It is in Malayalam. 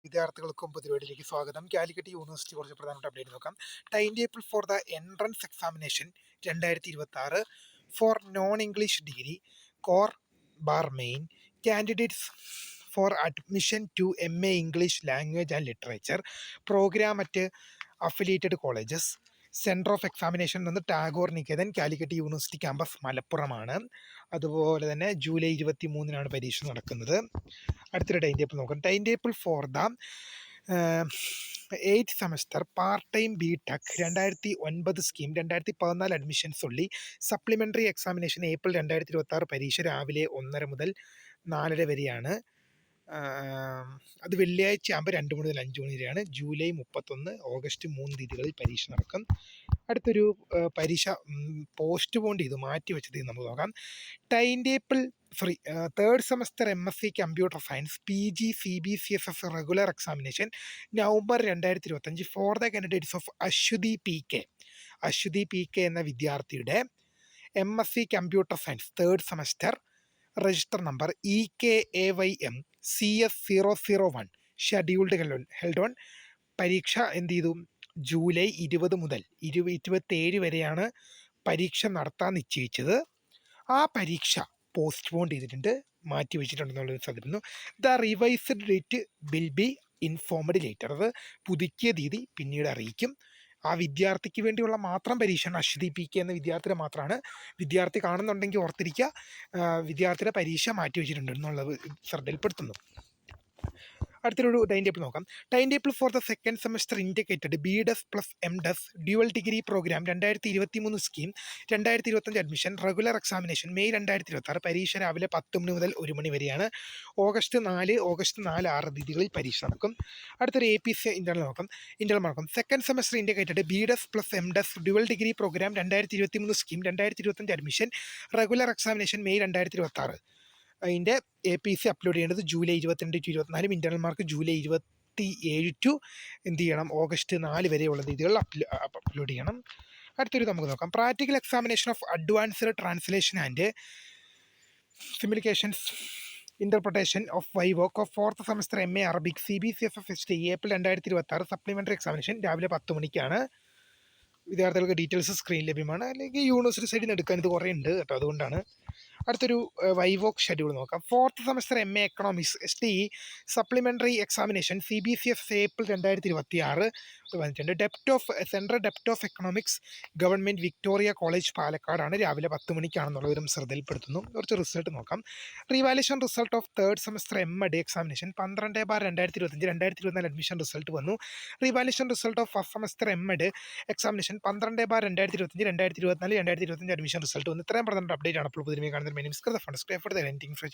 വിദ്യാർത്ഥികൾക്കും പുതിയവീഡിയോയിലേക്ക് സ്വാഗതം. കാലിക്കറ്റ് യൂണിവേഴ്സിറ്റി കുറച്ച് പ്രധാനപ്പെട്ട അപ്ഡേറ്റ് നോക്കാം. Time table for the entrance examination 2026 for non English degree core bar main candidates for admission to MA English language and literature programme at affiliated colleges centre of examination നിന്ന് ടാഗോർ നികേതൻ കാലിക്കറ്റ് യൂണിവേഴ്സിറ്റി ക്യാമ്പസ് മലപ്പുറമാണ്. അതുപോലെ തന്നെ ജൂലൈ 23-നാണ് പരീക്ഷ നടക്കുന്നത്. അടുത്തൊരു ടൈം ടേബിൾ നോക്കാം. Time table for the 8th semester part time BTech 2009 scheme 2014 admissions ഉള്ളി സപ്ലിമെൻ്ററി എക്സാമിനേഷൻ ഏപ്രിൽ 2026 പരീക്ഷ രാവിലെ 1:30 മുതൽ 4:30 വരെയാണ്. അത് വെള്ളിയാഴ്ച ആകുമ്പോൾ 2 മുതൽ 5 മണി വരെയാണ്. ജൂലൈ 31, ഓഗസ്റ്റ് 3 തീയതികളിൽ പരീക്ഷ നടക്കും. അടുത്തൊരു പരീക്ഷ പോസ്റ്റ് പോൺ ചെയ്ത് മാറ്റി വെച്ചത് നമുക്ക് നോക്കാം. Time table third semester MSc computer science PG CBCSS regular examination November 2025 for the candidates of Aswathy PK എന്ന വിദ്യാർത്ഥിയുടെ MSc computer science third semester register number EKAYM CS001 scheduled held on. പരീക്ഷ എന്ത് ചെയ്തു? ജൂലൈ 20 മുതൽ 27 വരെയാണ് പരീക്ഷ നടത്താൻ നിശ്ചയിച്ചത്. ആ പരീക്ഷ പോസ്റ്റ് പോൺ ചെയ്തിട്ടുണ്ട്, മാറ്റി വെച്ചിട്ടുണ്ടെന്നുള്ളത് ശ്രദ്ധിക്കുന്നു. The revised date will be informed later. അത് പുതുക്കിയ തീയതി പിന്നീട് അറിയിക്കും. ആ വിദ്യാർത്ഥിക്ക് വേണ്ടിയുള്ള മാത്രം പരീക്ഷയാണ്. അശ്വതി PK എന്ന വിദ്യാർത്ഥിയുടെ മാത്രമാണ്. വിദ്യാർത്ഥി കാണുന്നുണ്ടെങ്കിൽ ഓർത്തിരിക്കുക, വിദ്യാർത്ഥിയുടെ പരീക്ഷ മാറ്റി വെച്ചിട്ടുണ്ട് എന്നുള്ളത് ശ്രദ്ധയിൽപ്പെടുത്തുന്നു. അടുത്തൊരു ടൈം ടേബിൾ നോക്കാം. Time table for the second semester indicated BDes plus MDes dual degree programme 2023 scheme 2025 admission regular examination May 2026 പരീക്ഷ രാവിലെ 10 മണി മുതൽ 1 മണി വരെയാണ്. ഓഗസ്റ്റ് 4, 6 തീയതികളിൽ പരീക്ഷ നടക്കും. അടുത്തൊരു APC ഇന്റർണൽ നോക്കാം. Second semester indicated BDes plus MDes dual degree programme 2023 scheme 2025 admission regular examination May 2026. അതിൻ്റെ APC അപ്ലോഡ് ചെയ്യേണ്ടത് July 22 to 24, internal mark July 27 to എന്ത് ചെയ്യണം, ഓഗസ്റ്റ് 4 വരെയുള്ള തീയതികളിൽ അപ്ലോഡ് ചെയ്യണം. അടുത്തൊരു നമുക്ക് നോക്കാം. Practical examination of advanced translation and simulations interpretation of വൈവോക്ക് of fourth semester MA Arabic CBCSS ST April 2026 supplementary examination രാവിലെ 10 മണിക്കാണ്. വിദ്യാർത്ഥികൾക്ക് ഡീറ്റെയിൽസ് സ്ക്രീൻ ലഭ്യമാണ്, അല്ലെങ്കിൽ യൂണിവേഴ്സിറ്റി സൈഡിൽ നിന്ന് എടുക്കാൻ ഇത് കുറേ ഉണ്ട് കേട്ടോ, അതുകൊണ്ടാണ്. അടുത്തൊരു വൈവോക്ക് ഷെഡ്യൂൾ നോക്കാം. Fourth semester MA economics STE supplementary examination CBCSS April 2026 വന്നിട്ടുണ്ട്. Central dept of economics Government Victoria College പാലക്കാടാണ്. രാവിലെ 10 മണിക്കാണെന്നുള്ളവരും ശ്രദ്ധയിൽപ്പെടുത്തുന്നു. കുറച്ച് റിസൾട്ട് നോക്കാം. Revaluation result of third semester MD examination 12/2025 2024 admission result വന്നു. Revaluation result of first semester MD examination 12/2025 2024 2025 admission result വന്നു. ഇത്രയും പറഞ്ഞ അപ്ഡേറ്റ് ആണ് അപ്പോൾ പുതിയ കാണുന്നത്. My name is Krithafan. Subscribe for the anything for